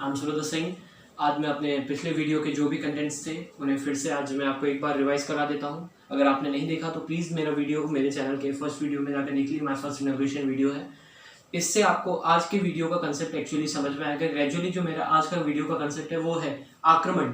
I am सुरत सिंह। आज मैं अपने पिछले वीडियो के जो भी कंटेंट्स थे उन्हें फिर से आज मैं आपको एक बार रिवाइज करा देता हूं। अगर आपने नहीं देखा तो प्लीज़ मेरा वीडियो मेरे चैनल के फर्स्ट वीडियो में जाकर देख लीजिए। हमारा फर्स्ट इनॉग्रेशन वीडियो है। इससे आपको आज के वीडियो का कंसेप्ट एक्चुअली समझ में आएगा। ग्रेजुअली जो मेरा आज का वीडियो का कंसेप्ट है वो है आक्रमण।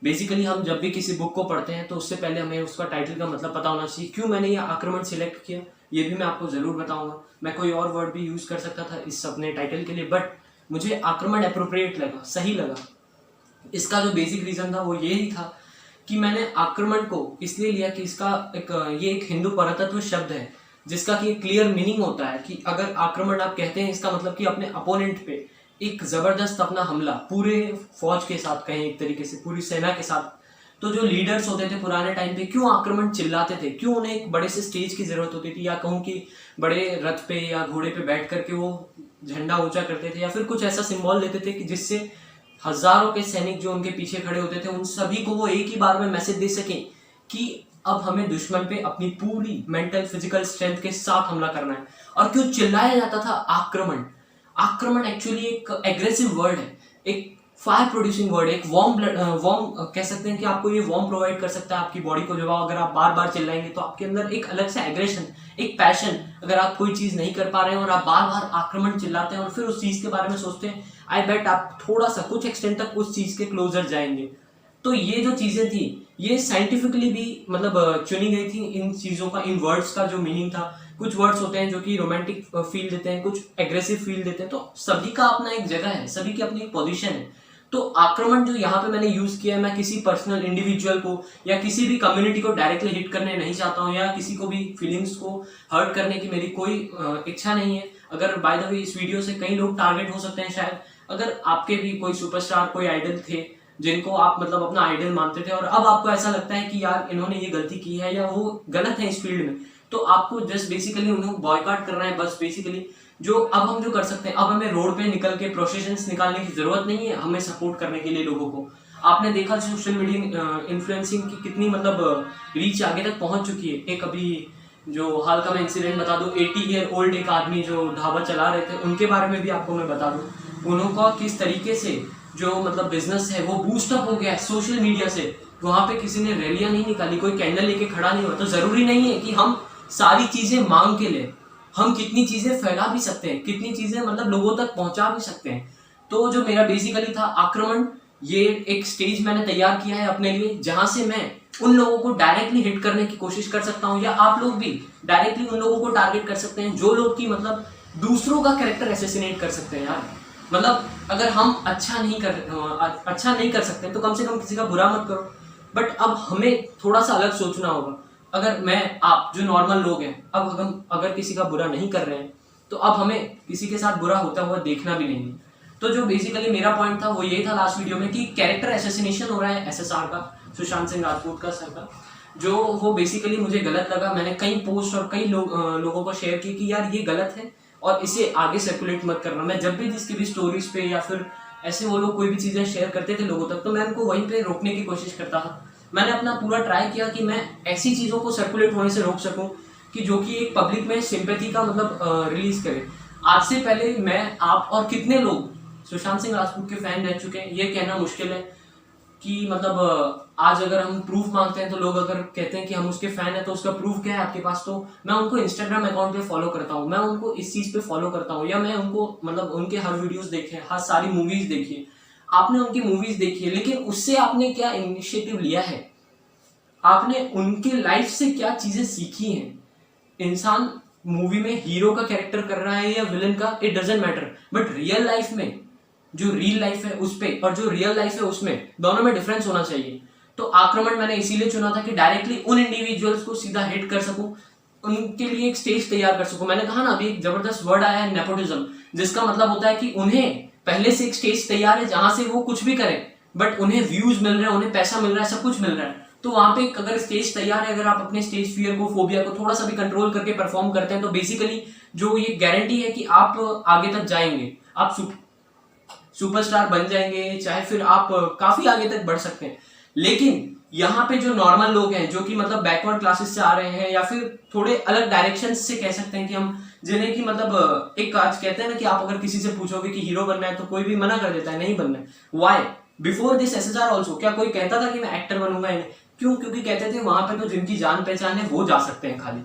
बेसिकली हम जब भी किसी बुक को पढ़ते हैं तो उससे पहले हमें उसका टाइटल का मतलब पता होना चाहिए। क्यों मैंने ये आक्रमण सिलेक्ट किया ये भी मैं आपको ज़रूर बताऊंगा। मैं कोई और वर्ड भी यूज़ कर सकता था इस अपने टाइटल के लिए, बट मुझे आक्रमण अप्रोप्रिएट लगा, सही लगा। इसका जो बेसिक रीज़न था वो ये ही था कि मैंने आक्रमण को इसलिए लिया कि इसका ये एक हिंदू परतत्व शब्द है जिसका कि क्लियर मीनिंग होता है कि अगर आक्रमण आप कहते हैं इसका मतलब कि अपने अपोनेंट पे एक ज़बरदस्त अपना हमला पूरे फौज के साथ, कहें एक तरीके से पूरी सेना के साथ। तो जो लीडर्स होते थे पुराने टाइम पे क्यों आक्रमण चिल्लाते थे, क्यों उन्हें एक बड़े से स्टेज की जरूरत होती थी, या कहूँ कि बड़े रथ पे या घोड़े पे बैठ करके वो झंडा ऊंचा करते थे या फिर कुछ ऐसा सिंबल देते थे कि जिससे हजारों के सैनिक जो उनके पीछे खड़े होते थे उन सभी को वो एक ही बार में मैसेज दे सके कि अब हमें दुश्मन पे अपनी पूरी मेंटल फिजिकल स्ट्रेंथ के साथ हमला करना है। और क्यों चिल्लाया जाता था आक्रमण। आक्रमण एक्चुअली एक एग्रेसिव वर्ड है, एक फायर प्रोड्यूसिंग वर्ड है, एक वार्म कह सकते हैं कि आपको ये वार्म प्रोवाइड कर सकता है आपकी बॉडी को। जब अगर आप बार बार चिल्लाएंगे तो आपके अंदर एक अलग से एग्रेशन, एक पैशन, अगर आप कोई चीज नहीं कर पा रहे हैं और आप बार बार आक्रमण चिल्लाते हैं और फिर उस चीज के बारे में सोचते हैं, आई बेट आप थोड़ा सा कुछ एक्सटेंट तक उस चीज के क्लोजर जाएंगे। तो ये जो चीजें थी ये साइंटिफिकली भी मतलब चुनी गई थी। इन चीजों का, इन वर्ड्स का जो मीनिंग था, कुछ वर्ड्स होते हैं जो कि रोमांटिक फील देते हैं, कुछ एग्रेसिव फील देते हैं। तो सभी का अपना एक जगह है, सभी की अपनी एक पोजीशन है। तो आक्रमण जो यहाँ पे मैंने यूज किया है, मैं किसी पर्सनल इंडिविजुअल को या किसी भी कम्युनिटी को डायरेक्टली हिट करने नहीं चाहता हूँ, या किसी को भी फीलिंग्स को हर्ट करने की मेरी कोई इच्छा नहीं है। अगर बाय द वे इस वीडियो से कई लोग टारगेट हो सकते हैं शायद, अगर आपके भी कोई सुपरस्टार, कोई आइडल थे जिनको आप मतलब अपना आइडल मानते थे और अब आपको ऐसा लगता है कि यार इन्होंने ये गलती की है या वो गलत है इस फील्ड में, तो आपको जस्ट बेसिकली उन्हें बॉयकॉट करना है। बस बेसिकली जो अब हम जो कर सकते हैं, अब हमें रोड पे निकल के प्रोसेशंस निकालने की जरूरत नहीं है हमें सपोर्ट करने के लिए लोगों को। आपने देखा सोशल मीडिया इन्फ्लुएंसिंग की कितनी मतलब रीच आगे तक पहुंच चुकी है। एक अभी जो हाल का मैं इंसिडेंट बता दूं, 80 ईयर ओल्ड एक आदमी जो ढाबा चला रहे थे, उनके बारे में भी आपको मैं बता दूं उनका किस तरीके से जो मतलब बिजनेस है वो बूस्टअप हो गया है सोशल मीडिया से। वहां पे किसी ने रैलियां नहीं निकाली, कोई कैंडल लेके खड़ा नहीं हुआ। तो जरूरी नहीं है कि हम सारी चीजें मांग के ले, हम कितनी चीजें फैला भी सकते हैं, कितनी चीजें मतलब लोगों तक पहुंचा भी सकते हैं। तो जो मेरा बेसिकली था आक्रमण, ये एक स्टेज मैंने तैयार किया है अपने लिए जहां से मैं उन लोगों को डायरेक्टली हिट करने की कोशिश कर सकता हूं, या आप लोग भी डायरेक्टली उन लोगों को टारगेट कर सकते हैं जो लोग की मतलब दूसरों का कैरेक्टर असैसिनेट कर सकते हैं। यार मतलब अगर हम अच्छा नहीं कर सकते तो कम से कम किसी का बुरा मत करो। बट अब हमें थोड़ा सा अलग सोचना होगा। अगर मैं, आप जो नॉर्मल लोग हैं, अब हम अगर किसी का बुरा नहीं कर रहे हैं तो अब हमें किसी के साथ बुरा होता हुआ देखना भी नहीं है। तो जो बेसिकली मेरा पॉइंट था वो ये था लास्ट वीडियो में कि कैरेक्टर असैसिनेशन हो रहा है एसएसआर का, सुशांत सिंह राजपूत का सर का, जो वो बेसिकली मुझे गलत लगा। मैंने कई पोस्ट और कई लोगों को शेयर की कि यार ये गलत है और इसे आगे सर्कुलेट मत करना। मैं जब भी जिसकी भी स्टोरीज पे या फिर ऐसे वो लोग कोई भी चीजें शेयर करते थे लोगों तक, तो मैं उनको वहीं पे रोकने की कोशिश करता था। मैंने अपना पूरा ट्राई किया कि मैं ऐसी चीजों को सर्कुलेट होने से रोक सकूं कि जो कि एक पब्लिक में सिंपैथी का मतलब रिलीज करे। आज से पहले मैं, आप और कितने लोग सुशांत सिंह राजपूत के फैन रह चुके हैं ये कहना मुश्किल है कि मतलब आज अगर हम प्रूफ मांगते हैं तो लोग अगर कहते हैं कि हम उसके फैन है तो उसका प्रूफ क्या है आपके पास। तो मैं उनको इंस्टाग्राम अकाउंट पे फॉलो करता हूँ, मैं उनको इस चीज पे फॉलो करता हूँ, या मैं उनको मतलब उनके हर वीडियोस देखे, हर सारी मूवीज देखी, आपने उनकी मूवीज देखी है, लेकिन उससे आपने क्या इनिशिएटिव लिया है, आपने उनके लाइफ से क्या चीजें सीखी हैं। इंसान मूवी में हीरो का कैरेक्टर कर रहा है या विलन का, it doesn't matter, but real life में जो रियल लाइफ है उस पे और जो रियल लाइफ है उसमें दोनों में डिफरेंस होना चाहिए। तो आक्रमण मैंने इसीलिए चुना था कि डायरेक्टली उन इंडिविजुअल्स को सीधा हिट कर सकूं, उनके लिए एक स्टेज तैयार कर सकूं। मैंने कहा ना अभी एक जबरदस्त वर्ड आया है नेपोटिज्म, जिसका मतलब होता है कि उन्हें पहले से एक स्टेज तैयार है जहां से वो कुछ भी करें, बट उन्हें व्यूज मिल रहे हैं, उन्हें पैसा मिल रहा है, सब कुछ मिल रहा है। तो वहां पे अगर स्टेज तैयार है, अगर आप अपने स्टेज फियर को, फोबिया को थोड़ा सा भी कंट्रोल करके परफॉर्म करते हैं तो बेसिकली जो ये गारंटी है कि आप आगे तक जाएंगे, आप सुपरस्टार बन जाएंगे, चाहे फिर आप काफी आगे तक बढ़ सकते हैं। लेकिन यहाँ पे जो नॉर्मल लोग हैं जो कि मतलब बैकवर्ड क्लासेस से आ रहे हैं या फिर थोड़े अलग डायरेक्शन से कह सकते हैं कि हम, जिन्हें कि मतलब एक आज कहते हैं ना कि आप अगर किसी से पूछोगे कि हीरो बनना है तो कोई भी मना कर देता है, नहीं बनना है। Why before this SSR also, क्या कोई कहता था कि मैं एक्टर बनूंगा? क्यों? क्योंकि कहते थे वहां पे तो जिनकी जान पहचान है वो जा सकते हैं खाली,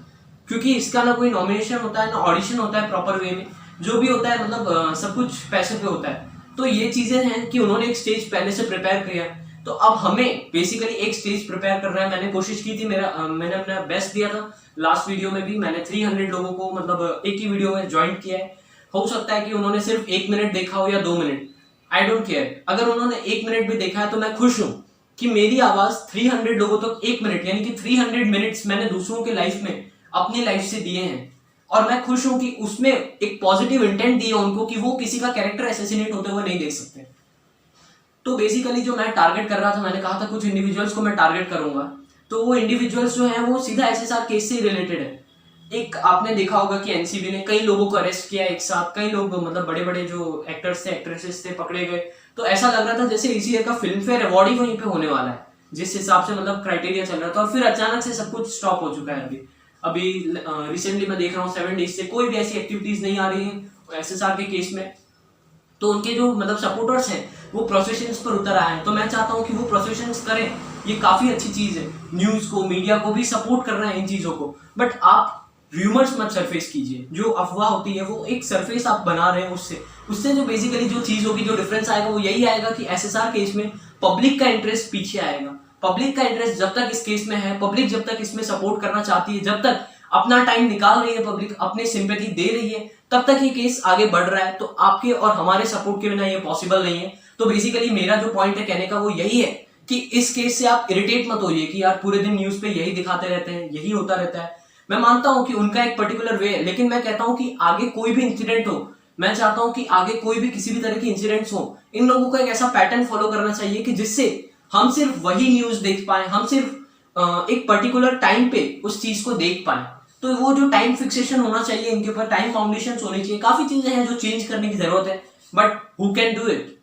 क्योंकि इसका ना कोई नॉमिनेशन होता है ना ऑडिशन होता है प्रॉपर वे में, जो भी होता है मतलब सब कुछ पैसे पे होता है। तो ये चीजें हैं कि उन्होंने एक स्टेज पहले से प्रिपेयर किया, तो अब हमें बेसिकली एक स्टेज प्रिपेयर करना है। मैंने कोशिश की थी, मैंने अपना बेस्ट दिया था। लास्ट वीडियो में भी मैंने 300 लोगों को मतलब एक ही वीडियो में ज्वाइन किया है। हो सकता है कि उन्होंने सिर्फ 1 मिनट देखा हो या 2 मिनट, आई डोंट केयर। अगर उन्होंने 1 मिनट भी देखा है तो मैं खुश हूं कि मेरी आवाज 300 लोगों तक 1 मिनट यानी कि 300 मिनट्स मैंने दूसरों के लाइफ में अपनी लाइफ से दिए हैं। और मैं खुश हूं कि उसमें एक पॉजिटिव इंटेंट दिया उनको कि वो किसी का कैरेक्टर असैसिनेट होते हुए नहीं देख सकते। तो बेसिकली जो मैं टारगेट कर रहा था, मैंने कहा था कुछ इंडिविजुअल्स को मैं टारगेट करूंगा, तो वो इंडिविजुअल्स जो हैं वो सीधा SSR केस से रिलेटेड है। एक आपने देखा होगा कि एनसीबी ने कई लोगों को अरेस्ट किया एक साथ, कई लोग मतलब बड़े बड़े जो एक्टर्स थे एक्ट्रेसेस थे पकड़े गए। तो ऐसा लग रहा था जैसे इसी ईयर का फिल्म फेयर अवार्ड ही वहीं पे होने वाला है, जिस हिसाब से मतलब क्राइटेरिया चल रहा था। और फिर अचानक से सब कुछ स्टॉप हो चुका है। अभी रिसेंटली मैं देख रहा हूँ 7 डेज से कोई भी ऐसी एक्टिविटीज नहीं आ रही है SSR के केस में। तो उनके जो मतलब सपोर्टर्स हैं वो प्रोसेशंस पर उतर आए हैं। तो मैं चाहता हूं कि वो प्रोसेशंस करें, ये काफी अच्छी चीज है। न्यूज को, मीडिया को भी सपोर्ट करना है इन चीजों को, बट आप र्यूमर्स मत सरफेस कीजिए। जो अफवाह होती है वो एक सरफेस आप बना रहे हैं, उससे जो बेसिकली जो चीज होगी, जो डिफरेंस आएगा वो यही आएगा कि SSR केस में पब्लिक का इंटरेस्ट पीछे आएगा। पब्लिक का इंटरेस्ट जब तक इस केस में है, पब्लिक जब तक इसमें सपोर्ट करना चाहती है, जब तक अपना टाइम निकाल रही है, पब्लिक अपनी सिंपैथी दे रही है, तब तक ये केस आगे बढ़ रहा है। तो आपके और हमारे सपोर्ट के बिना ये पॉसिबल नहीं है। तो बेसिकली मेरा जो पॉइंट है कहने का वो यही है कि इस केस से आप इरिटेट मत होइए कि यार पूरे दिन न्यूज पे यही दिखाते रहते हैं, यही होता रहता है। मैं मानता हूं कि उनका एक पर्टिकुलर वे है, लेकिन मैं कहता हूं कि आगे कोई भी इंसिडेंट हो, मैं चाहता हूं कि आगे कोई भी किसी भी तरह की इंसिडेंट्स हो, इन लोगों को एक ऐसा पैटर्न फॉलो करना चाहिए कि जिससे हम सिर्फ वही न्यूज देख पाए, हम सिर्फ एक पर्टिकुलर टाइम पे उस चीज को देख पाए। तो वो जो टाइम फिक्सेशन होना चाहिए, इनके ऊपर टाइम फाउंडेशन होनी चाहिए। काफी चीजें हैं जो चेंज करने की जरूरत है, but who can do it?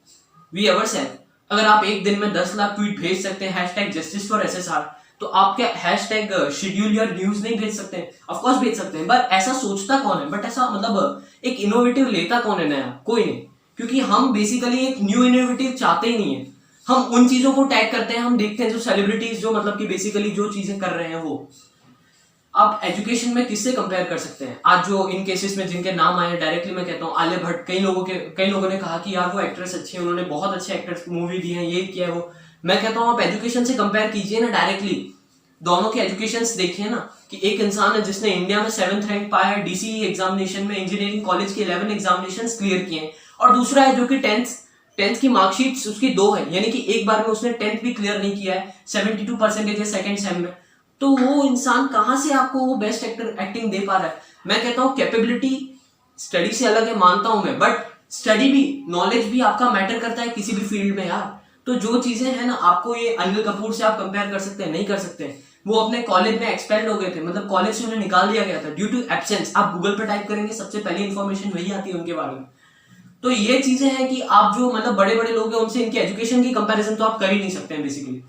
We ourselves. अगर आप एक दिन में 10 लाख ट्वीट भेज सकते हैं #justice4SSR, तो आप क्या #schedule your न्यूज नहीं भेज सकते? ऑफकोर्स भेज सकते हैं, बट ऐसा सोचता कौन है? बट ऐसा मतलब एक इनोवेटिव लेता कौन है नया? कोई नहीं, क्योंकि हम बेसिकली एक न्यू इनोवेटिव चाहते ही नहीं है। हम उन चीजों को टैग करते हैं, हम देखते हैं जो सेलिब्रिटीज जो मतलब कि बेसिकली जो चीजें कर रहे हैं वो। आप एजुकेशन में किससे कंपेयर कर सकते हैं? आज जो इन केसेस में जिनके नाम आए हैं, डायरेक्टली मैं कहता हूँ आलिया भट्ट। कई लोगों ने कहा कि यार वो एक्ट्रेस अच्छी है, उन्होंने बहुत अच्छे एक्टर्स मूवी दी है, ये किया है वो। मैं कहता हूँ आप एजुकेशन से कंपेयर कीजिए ना डायरेक्टली, दोनों के एजुकेशन देखिए ना, कि एक इंसान है जिसने इंडिया में 7th रैंक पाया है DCE एग्जामिनेशन में, इंजीनियरिंग कॉलेज के 11 एग्जामिनेशन क्लियर किए हैं, और दूसरा है जो कि 10th की मार्कशीट उसकी 2 है, यानी कि एक बार में उसने 10th भी क्लियर नहीं किया है, 72% है सेकंड सेम में। तो वो इंसान कहां से आपको वो बेस्ट एक्टिंग दे पा रहा है? मैं कहता हूं कैपेबिलिटी स्टडी से अलग है, मानता हूं मैं, बट स्टडी भी, नॉलेज भी आपका मैटर करता है किसी भी फील्ड में यार। तो जो चीजें हैं ना, आपको ये अनिल कपूर से आप कंपेयर कर सकते हैं? नहीं कर सकते। वो अपने कॉलेज में एक्सपेल्ड हो गए थे, मतलब कॉलेज से उन्हें निकाल दिया गया था ड्यू टू एब्सेंस। आप गूगल पे टाइप करेंगे सबसे पहली इंफॉर्मेशन वही आती है उनके बारे में। तो ये चीजें हैं कि आप जो मतलब बड़े बड़े लोग हैं उनसे इनकी एजुकेशन की कंपैरिजन तो आप कर ही नहीं सकते हैं बेसिकली।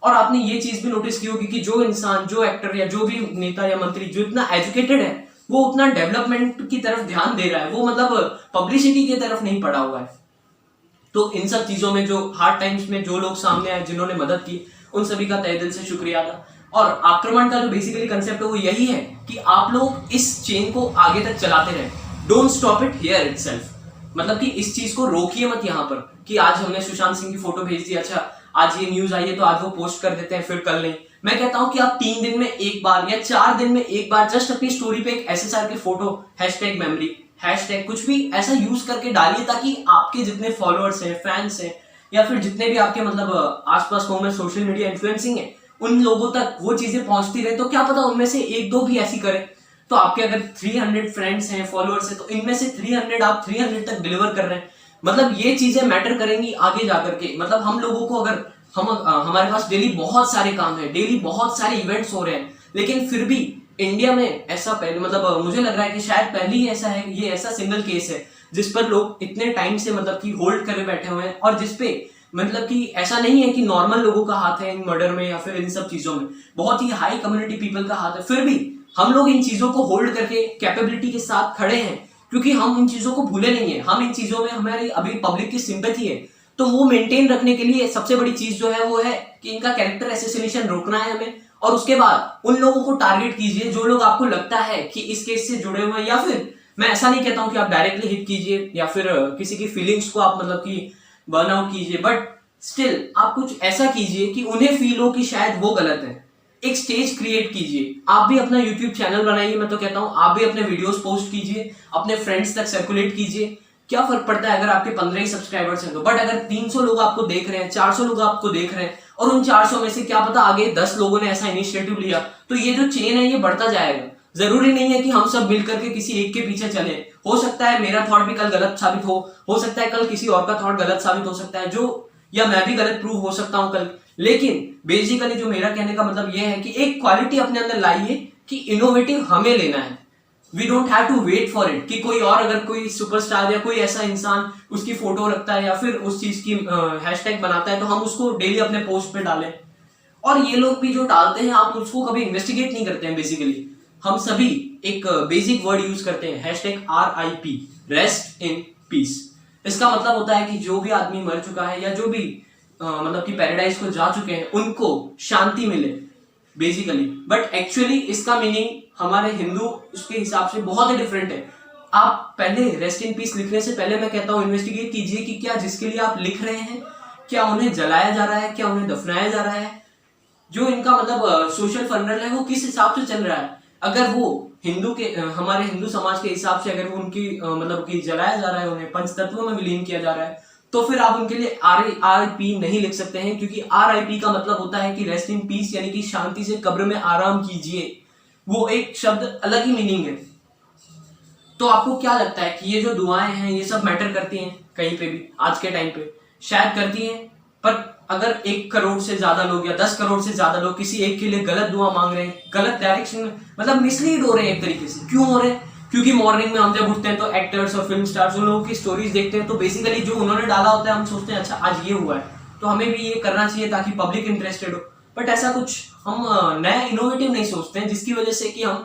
और आपने ये चीज भी नोटिस की होगी कि जो इंसान, जो एक्टर या जो भी नेता या मंत्री जो इतना एजुकेटेड है, वो उतना डेवलपमेंट की तरफ ध्यान दे रहा है, वो मतलब पब्लिसिटी की तरफ नहीं पड़ा हुआ है। तो इन सब चीजों में जो हार्ड टाइम्स में जो लोग सामने आए, जिन्होंने मदद की, उन सभी का तहे दिल से शुक्रिया था। और आक्रमण का जो बेसिकली कंसेप्ट है वो यही है कि आप लोग इस चेन को आगे तक चलाते रहे, don't stop it here itself. मतलब कि इस चीज को रोकिए मत यहाँ पर कि आज हमने सुशांत सिंह की फोटो भेज दी, अच्छा आज ये न्यूज आई है तो आज वो पोस्ट कर देते हैं, फिर कल नहीं। मैं कहता हूं कि आप 3 दिन में एक बार या 4 दिन में एक बार जस्ट अपनी स्टोरी पे एक SSR की फोटो, #मेमोरी, कुछ भी ऐसा यूज करके डालिए, ताकि आपके जितने फॉलोअर्स हैं, फैंस हैं, या फिर जितने भी आपके मतलब आसपास में सोशल मीडिया इन्फ्लुएंसिंग है, उन लोगों तक वो चीजें पहुंचती रहे। तो क्या पता उनमें से 1-2 भी ऐसी करे। तो आपके अगर 300 फ्रेंड्स हैं, फॉलोअर्स हैं, तो इनमें से 300 आप 300 तक डिलीवर कर रहे हैं। मतलब ये चीजें मैटर करेंगी आगे जाकर के। मतलब हम लोगों को अगर हमारे पास डेली बहुत सारे काम है, डेली बहुत सारे इवेंट्स हो रहे हैं, लेकिन फिर भी इंडिया में ऐसा पहले मतलब मुझे लग रहा है कि शायद पहले ही ऐसा है, ये ऐसा सिंगल केस है जिस पर लोग इतने टाइम से मतलब कि होल्ड करे बैठे हुए हैं, और जिसपे मतलब कि ऐसा नहीं है कि नॉर्मल लोगों का हाथ है इन मर्डर में या फिर इन सब चीजों में, बहुत ही हाई कम्युनिटी पीपल का हाथ है। फिर भी हम लोग इन चीजों को होल्ड करके कैपेबिलिटी के साथ खड़े हैं, क्योंकि हम इन चीजों को भूले नहीं है। हम इन चीजों में हमारी अभी पब्लिक की सिंपैथी है, तो वो मेंटेन रखने के लिए सबसे बड़ी चीज जो है वो है कि इनका कैरेक्टर एसेसिनेशन रोकना है हमें। और उसके बाद उन लोगों को टारगेट कीजिए जो लोग आपको लगता है कि इस केस से जुड़े हुए हैं, या फिर मैं ऐसा नहीं कहता हूं कि आप डायरेक्टली हिट कीजिए या फिर किसी की फीलिंग्स को आप मतलब कि बर्न आउट कीजिए, बट स्टिल आप कुछ ऐसा कीजिए कि उन्हें फील हो कि शायद वो गलत है। एक स्टेज क्रिएट कीजिए। आप भी अपना यूट्यूब चैनल बनाइए, मैं तो कहता हूं आप भी अपने वीडियोस पोस्ट कीजिए, अपने फ्रेंड्स तक सर्कुलेट कीजिए। क्या फर्क पड़ता है अगर आपके 15 ही सब्सक्राइबर्स हैं तो, बट अगर 300 लोग आपको देख रहे हैं, 400 लोग आपको देख रहे हैं, और उन 400 में से क्या पता आगे 10 लोगों ने ऐसा इनिशिएटिव लिया, तो ये जो चेन है ये बढ़ता जाएगा। जरूरी नहीं है कि हम सब मिलकर के किसी एक के पीछे चले। हो सकता है मेरा थॉट भी कल गलत साबित हो सकता है कल किसी और का थॉट गलत साबित हो सकता है, जो या मैं भी गलत प्रूव हो सकता हूं कल। लेकिन बेसिकली जो मेरा कहने का मतलब ये है कि एक क्वालिटी अपने अंदर लाइए कि इनोवेटिव हमें लेना है। We don't have to wait for it कि कोई और अगर कोई सुपरस्टार या कोई ऐसा इंसान उसकी फोटो रखता है या फिर उस चीज की हैशटैग बनाता है तो हम उसको डेली अपने पोस्ट पे डालें। और ये लोग भी जो डालते हैं आप उसको कभी इन्वेस्टिगेट नहीं करते हैं। बेसिकली हम सभी एक बेसिक वर्ड यूज करते हैं, hashtag RIP, rest in peace. इसका मतलब होता है कि जो भी आदमी मर चुका है या जो भी मतलब कि पैराडाइज को जा चुके हैं उनको शांति मिले बेसिकली। बट एक्चुअली इसका मीनिंग हमारे हिंदू उसके हिसाब से बहुत ही डिफरेंट है। आप पहले रेस्ट इन पीस लिखने से पहले मैं कहता हूं इन्वेस्टिगेट कीजिए कि क्या जिसके लिए आप लिख रहे हैं क्या उन्हें जलाया जा रहा है, क्या उन्हें दफनाया जा रहा है, जो इनका मतलब सोशल फंडल है वो किस हिसाब से चल रहा है। अगर वो हिंदू के हमारे हिंदू समाज के हिसाब से अगर वो उनकी मतलब कि जलाया जा रहा है, उन्हें पंचतत्वों में विलीन किया जा रहा है, तो फिर आप उनके लिए RIP नहीं लिख सकते हैं, क्योंकि RIP का मतलब होता है कि रेस्ट इन पीस, यानी कि शांति से कब्र में आराम कीजिए। वो एक शब्द अलग ही मीनिंग है। तो आपको क्या लगता है कि ये जो दुआएं हैं ये सब मैटर करती हैं कहीं पे भी आज के टाइम पे? शायद करती हैं, पर अगर 1 करोड़ से ज्यादा लोग या 10 करोड़ से ज्यादा लोग किसी एक के लिए गलत दुआ मांग रहे हैं, गलत डायरेक्शन में मतलब मिसलीड हो रहे हैं एक तरीके से, क्यों हो रहे हैं? क्योंकि मॉर्निंग में हम जब उठते हैं तो एक्टर्स और फिल्म स्टार्स उन लोगों की स्टोरीज देखते हैं, तो बेसिकली जो उन्होंने डाला होता है हम सोचते हैं अच्छा आज ये हुआ है तो हमें भी ये करना चाहिए ताकि पब्लिक इंटरेस्टेड हो। बट ऐसा कुछ हम नया इनोवेटिव नहीं सोचते हैं, जिसकी वजह से कि हम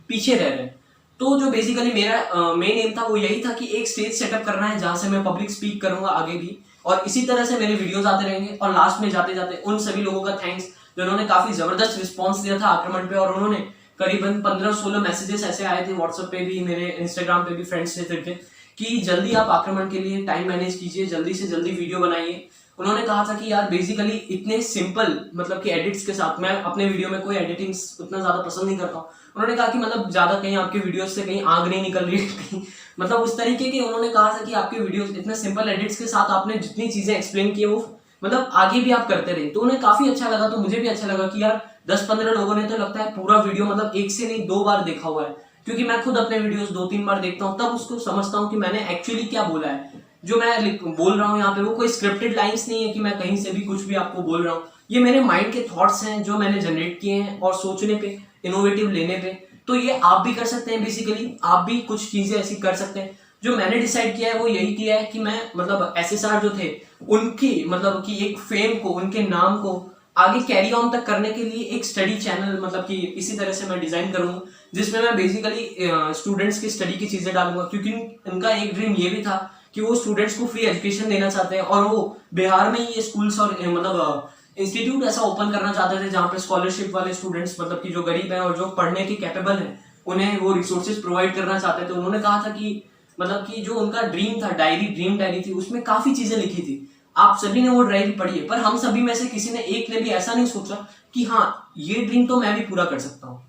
पीछे रह रहे हैं। तो जो बेसिकली मेरा मेन एम था वो यही था कि एक स्टेज सेटअप करना है जहां से मैं पब्लिक स्पीक करूंगा आगे भी, और इसी तरह से मेरे वीडियोस आते रहेंगे। और लास्ट में जाते जाते उन सभी लोगों का थैंक्स जिन्होंने काफी जबरदस्त रिस्पॉन्स दिया था आक्रमण पे, और उन्होंने करीबन 15-16 मैसेजेस ऐसे आए थे व्हाट्सएप पे भी, मेरे इंस्टाग्राम पे भी फ्रेंड्स से थे कि जल्दी आप आक्रमण के लिए टाइम मैनेज कीजिए, जल्दी से जल्दी वीडियो बनाइए। उन्होंने कहा था कि यार बेसिकली इतने सिंपल मतलब कि एडिट्स के साथ, मैं अपने वीडियो में कोई एडिटिंग उतना ज्यादा पसंद नहीं करता हूँ। उन्होंने कहा कि मतलब ज्यादा कहीं आपके वीडियोस से कहीं आग नहीं निकल रही कहीं मतलब उस तरीके के उन्होंने कहा था कि आपके वीडियोस इतने सिंपल एडिट्स के साथ आपने जितनी चीजें एक्सप्लेन की वो मतलब आगे भी आप करते रहे। तो उन्हें काफी अच्छा लगा, तो मुझे भी अच्छा लगा कि यार 10-15 लोगों ने तो लगता है पूरा वीडियो मतलब 1 से नहीं 2 बार देखा हुआ है, क्योंकि मैं खुद अपने वीडियोस 2-3 बार देखता हूँ, तब उसको समझता हूँ कि मैंने एक्चुअली क्या बोला है। जो मैं बोल रहा हूँ यहाँ पे वो कोई स्क्रिप्टेड लाइंस नहीं है कि मैं कहीं से भी कुछ भी आपको बोल रहा हूँ, ये मेरे माइंड के थॉट्स हैं जो मैंने जनरेट किए हैं और सोचने पे, इनोवेटिव लेने पे। तो ये आप भी कर सकते हैं, बेसिकली आप भी कुछ चीजें ऐसी कर सकते हैं। जो मैंने डिसाइड किया है वो यही किया है कि मैं मतलब SSR जो थे उनकी मतलब कि एक फेम को, उनके नाम को आगे कैरी ऑन तक करने के लिए एक स्टडी चैनल मतलब कि इसी तरह से मैं डिजाइन करूंगा, जिसमें मैं बेसिकली स्टूडेंट्स की स्टडी की चीजें डालूंगा, क्योंकि उनका एक ड्रीम ये भी था कि वो स्टूडेंट्स को फ्री एजुकेशन देना चाहते हैं, और वो बिहार में ही ये स्कूल्स और मतलब इंस्टीट्यूट ऐसा ओपन करना चाहते थे जहाँ पे स्कॉलरशिप वाले स्टूडेंट्स मतलब कि जो गरीब हैं और जो पढ़ने के कैपेबल हैं उन्हें वो रिसोर्सेज प्रोवाइड करना चाहते थे। उन्होंने कहा था कि मतलब कि जो उनका ड्रीम था, ड्रीम डायरी थी, उसमें काफी चीजें लिखी थी। आप सभी ने वो डायरी पढ़ी है, पर हम सभी में से किसी ने एक ने भी ऐसा नहीं सोचा कि हाँ ये ड्रीम तो मैं भी पूरा कर सकता हूँ।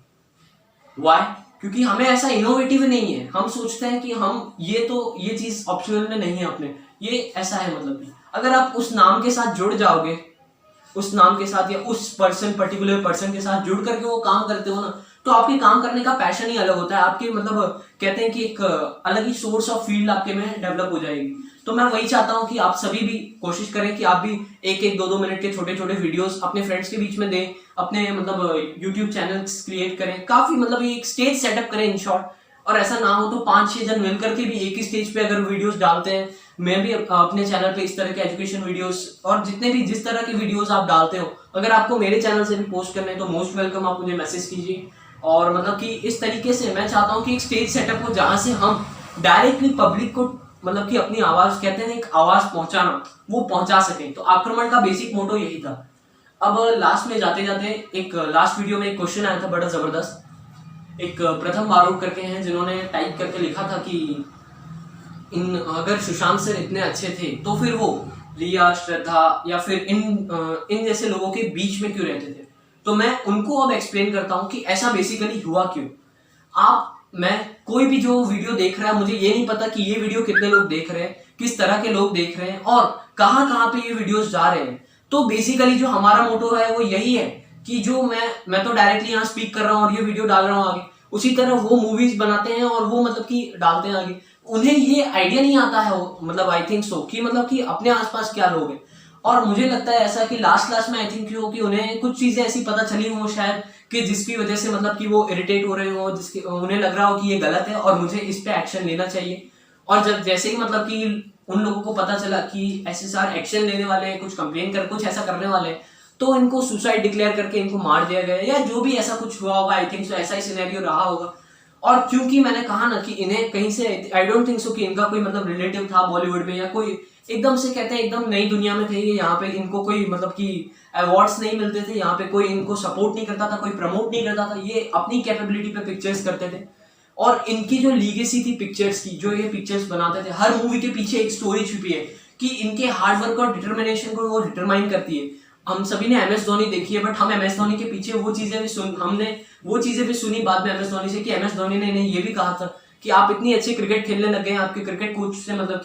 वाई? क्योंकि हमें ऐसा इनोवेटिव नहीं है। हम सोचते हैं कि हम ये चीज ऑप्शनल में नहीं है अपने, ये ऐसा है मतलब कि अगर आप उस नाम के साथ जुड़ जाओगे, उस नाम के साथ या उस पर्टिकुलर पर्सन के साथ जुड़ करके वो काम करते हो ना, तो आपके काम करने का पैशन ही अलग होता है। आपके मतलब कहते हैं कि एक अलग ही सोर्स ऑफ फील्ड आपके में डेवलप हो जाएगी। तो मैं वही चाहता हूं कि आप सभी भी कोशिश करें कि आप भी 1-1, 2-2 मिनट के छोटे छोटे वीडियोस अपने फ्रेंड्स के बीच में दें, अपने मतलब यूट्यूब चैनल्स क्रिएट करें, काफी मतलब एक स्टेज सेटअप करें इन शॉर्ट। और ऐसा ना हो तो 5-6 जन मिल करके भी एक ही स्टेज पे अगर वीडियोस डालते हैं मैं भी अपने चैनल पे इस तरह के एजुकेशन वीडियोस और जितने भी जिस तरह के वीडियोस आप डालते हो, अगर आपको मेरे चैनल से भी पोस्ट करने हैं तो मोस्ट वेलकम, आप मुझे मैसेज कीजिए। और मतलब कि इस तरीके से मैं चाहता हूँ कि एक स्टेज सेटअप हो जहाँ से हम डायरेक्टली पब्लिक को मतलब कि अपनी आवाज, कहते हैं एक आवाज पहुंचाना, वो पहुंचा सके। तो आक्रमण का बेसिक मोटो यही था। अब लास्ट में जाते जाते एक लास्ट वीडियो में एक क्वेश्चन आया था बड़ा जबरदस्त। एक प्रथम बारोट करके हैं जिन्होंने टाइप करके लिखा था कि अगर सुशांत सर इतने अच्छे थे तो फिर वो रिया, श्रद्धा या फिर इन जैसे लोगों के बीच में क्यों रहते थे। तो मैं उनको अब एक्सप्लेन करता हूँ कि ऐसा बेसिकली हुआ क्यों। मैं कोई भी जो वीडियो देख रहा है, मुझे ये नहीं पता कि ये वीडियो कितने लोग देख रहे हैं, किस तरह के लोग देख रहे हैं और कहाँ कहाँ पे ये वीडियोस जा रहे हैं। तो बेसिकली जो हमारा मोटो है वो यही है कि जो मैं तो डायरेक्टली यहाँ स्पीक कर रहा हूँ और ये वीडियो डाल रहा हूँ आगे, उसी तरह वो मूवीज बनाते हैं और वो मतलब कि डालते हैं आगे। उन्हें ये आइडिया नहीं आता है मतलब आई थिंक सो कि मतलब कि अपने आसपास क्या लोग हैं। और मुझे लगता है ऐसा कि लास्ट में आई थिंक कि उन्हें कुछ चीजें ऐसी पता चली हो शायद कि जिसकी वजह से मतलब कि वो इरिटेट हो रहे हो, जिसके उन्हें लग रहा हो कि ये गलत है और मुझे इस पे एक्शन लेना चाहिए। और जब जैसे ही मतलब कि उन लोगों को पता चला कि SSR एक्शन लेने वाले हैं, कुछ कंप्लेन कर कुछ ऐसा करने वाले हैं, तो इनको सुसाइड डिक्लेयर करके इनको मार दिया गया या जो भी ऐसा कुछ हुआ होगा। आई थिंक सो ऐसा ही सिनेरियो रहा होगा। और क्योंकि मैंने कहा ना कि इन्हें कहीं से आई डोंट थिंक सो कि इनका कोई मतलब रिलेटिव था बॉलीवुड में या कोई एकदम से कहते हैं एकदम नई दुनिया में थे ये, यहाँ पे इनको कोई मतलब कि अवार्ड्स नहीं मिलते थे, यहाँ पे कोई इनको सपोर्ट नहीं करता था, कोई प्रमोट नहीं करता था, ये अपनी कैपेबिलिटी पे पिक्चर्स करते थे। और इनकी जो लीगेसी थी पिक्चर्स की, जो ये पिक्चर्स बनाते थे, हर मूवी के पीछे एक स्टोरी छुपी है कि इनके हार्डवर्क और डिटर्मिनेशन को वो डिटरमाइन करती है। हम सभी ने MS धोनी देखी है, बट हम MS धोनी के पीछे वो चीजें भी सुनी बाद में MS धोनी से कि MS धोनी ने इन्हें ये भी कहा था कि आप इतनी अच्छी क्रिकेट खेलने लग गए हैं आपके क्रिकेट कोच से, मतलब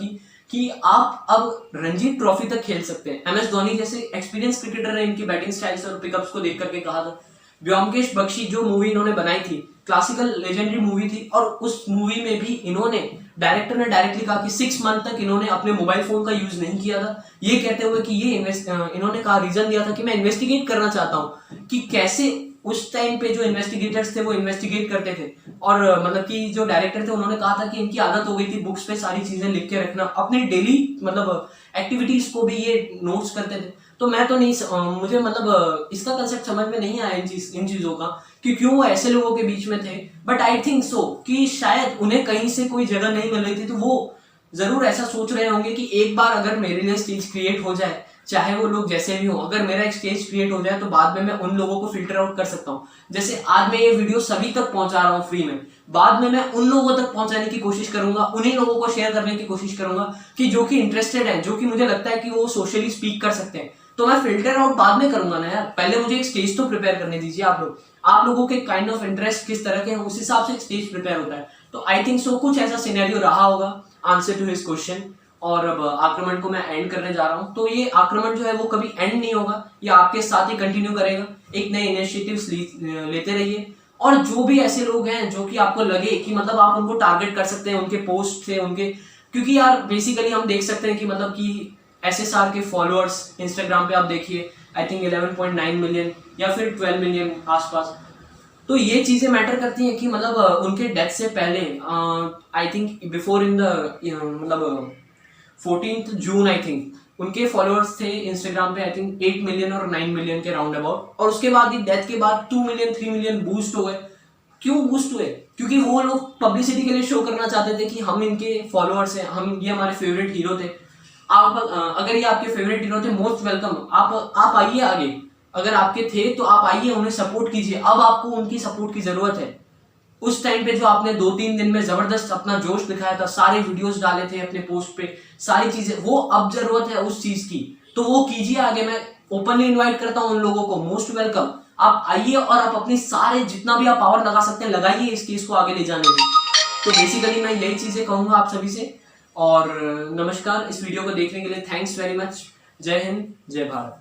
कि आप अब रणजी ट्रॉफी तक खेल सकते हैं। MS धोनी जैसे एक्सपीरियंस क्रिकेटर ने इनकी बैटिंग स्टाइल्स और पिकअप्स को देख करके कहा था। व्योमकेश बख्शी जो मूवी इन्होंने बनाई थी, क्लासिकल लेजेंडरी मूवी थी, और उस मूवी में भी डायरेक्टर ने डायरेक्टली कहा कि 6 मंथ तक इन्होंने अपने मोबाइल फोन का यूज नहीं किया था, ये कहते हुए कि इन्होंने कहा, रीजन दिया था कि मैं इन्वेस्टिगेट करना चाहता हूँ कि कैसे उस टाइम पे जो इन्वेस्टिगेटर्स थे वो इन्वेस्टिगेट करते थे। और मतलब कि जो डायरेक्टर थे उन्होंने कहा था कि इनकी आदत हो गई थी बुक्स पे सारी चीजें लिख के रखना, अपनी डेली मतलब एक्टिविटीज को भी ये नोट्स करते थे। तो मैं तो नहीं मुझे मतलब इसका कंसेप्ट समझ में नहीं आया इन चीजों का कि क्यों वो ऐसे लोगों के बीच में थे। बट आई थिंक सो कि शायद उन्हें कहीं से कोई जगह नहीं मिल रही थी, तो वो जरूर ऐसा सोच रहे होंगे कि एक बार अगर मेरे लिए स्टेज क्रिएट हो जाए, चाहे वो लोग जैसे भी हो, अगर मेरा एक स्टेज क्रिएट हो जाए तो बाद में मैं उन लोगों को फिल्टर आउट कर सकता हूँ। जैसे आज मैं ये वीडियो सभी तक पहुंचा रहा हूँ फ्री में, बाद में मैं उन लोगों तक पहुंचाने की कोशिश करूंगा, उन्हीं लोगों को शेयर करने की कोशिश करूंगा कि जो कि इंटरेस्टेड है, जो कि मुझे लगता है कि वो सोशली स्पीक कर सकते हैं। तो मैं फिल्टर आउट बाद में करूंगा ना यार, पहले मुझे एक स्टेज तो प्रिपेयर करने दीजिए आप लोगों के काइंड ऑफ इंटरेस्ट किस तरह के हैं, उस हिसाब से एक स्टेज प्रिपेयर होता है। तो आई थिंक सो कुछ ऐसा सिनेरियो रहा होगा आंसर टू हिज क्वेश्चन। और अब आक्रमण को मैं एंड करने जा रहा हूं। तो ये आक्रमण जो है वो कभी एंड नहीं होगा, ये आपके साथ ही कंटिन्यू करेगा। एक नए इनिशिएटिव्स लेते रहिए, और जो भी ऐसे लोग हैं जो कि आपको लगे कि मतलब आप उनको टारगेट कर सकते हैं उनके पोस्ट से, क्योंकि यार बेसिकली हम देख सकते हैं कि मतलब कि SSR के फॉलोअर्स इंस्टाग्राम पे आप देखिए आई थिंक 11.9 मिलियन या फिर 12 मिलियन आसपास। तो ये चीजें मैटर करती हैं कि मतलब उनके डेथ से पहले I think before in the मतलब 14 जून आई थिंक उनके फॉलोअर्स थे इंस्टाग्राम पे आई थिंक 8 मिलियन और 9 मिलियन के राउंड अबाउट। और उसके बाद ही डेथ के बाद 2 मिलियन 3 मिलियन बूस्ट हो गए। क्यों बूस्ट हुए? क्योंकि वो लोग पब्लिसिटी के लिए शो करना चाहते थे कि हम इनके फॉलोअर्स हैं, ये हमारे फेवरेट हीरो थे। आप अगर ये आपके फेवरेट हीरो थे, मोस्ट वेलकम, आप आइए आगे। अगर आपके थे तो आप आइए, उन्हें सपोर्ट कीजिए। अब आपको उनकी सपोर्ट की जरूरत है। उस टाइम पे जो आपने 2-3 दिन में जबरदस्त अपना जोश दिखाया था, सारे वीडियोस डाले थे अपने पोस्ट पे, सारी चीजें, वो अब जरूरत है उस चीज की, तो वो कीजिए आगे। मैं ओपनली इनवाइट करता हूं उन लोगों को, मोस्ट वेलकम। आप आइए और आप अपनी सारे जितना भी आप पावर लगा सकते हैं लगाइए इस केस को आगे ले जाने में। तो बेसिकली मैं यही चीजें कहूंगा आप सभी से। और नमस्कार, इस वीडियो को देखने के लिए थैंक्स वेरी मच। जय हिंद, जय भारत।